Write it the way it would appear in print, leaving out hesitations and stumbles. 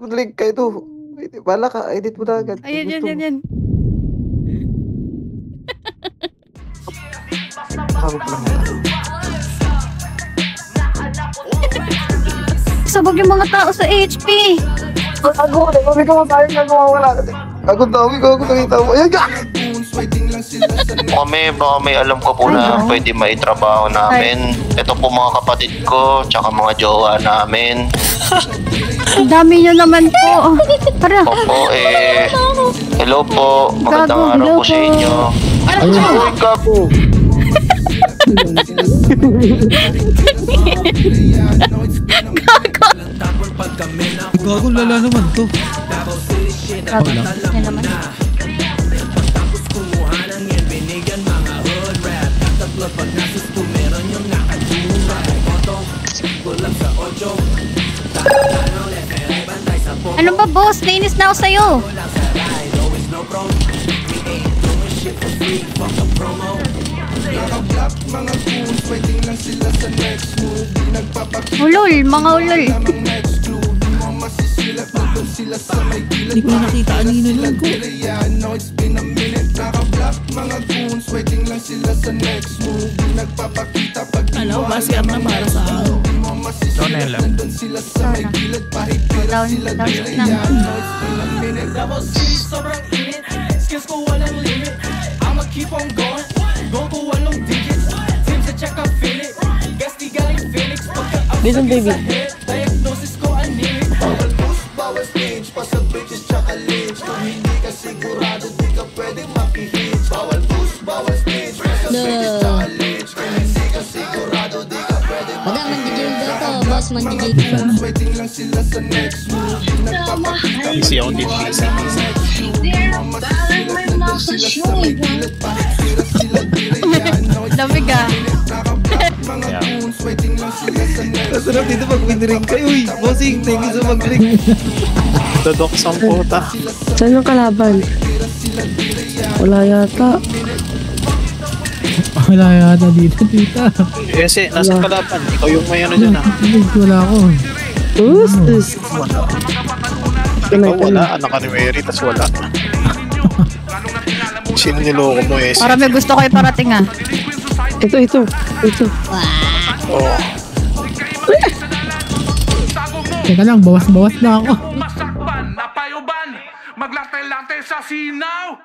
Link ka ito. Bala ka, edit mo na agad. Ayan, yan. Sabog yung mga tao sa HP. Gago ka, dami ka matayo na gumawala. Gago dami, nakita mo. Ayan ka! Baka may alam ko po na pwede maitrabaho namin. Ito po mga kapatid ko, tsaka mga jowa namin. Ang dami nyo naman po. Para. Opo, hello po. Magandang araw po sa inyo. Uy, gago. Gago, lala naman to. Gago, yan naman. Ano ba, boss? Nainis na ako sa'yo. Ulol, mga ulol. Hindi ko nakita kanina lang ko. Alam mo ba, siya na para sa ako. Ikaw na lang. Down na. Listen, baby. Wala, manggigil daw to, boss, manggigil. Busy ako din, busy. Lamig ah. Masarap dito pag win-ring kayo. Uy, bossing, thank you sa mag-ring. Dodok sa puta. Saan yung kalaban? Wala yata. Wala yata dito, tita. Kasi, nasa kalaban. Ikaw yung may ano dyan ah. Wala ako. Who's this? Ikaw wala, anak ka ni Mary, tas wala. Sino niloko mo eh? Para may gusto kayo parating ah. Ito. Oo. Teka lang, bawas na ako. Masakban, napayuban, maglante-lante sa sinaw.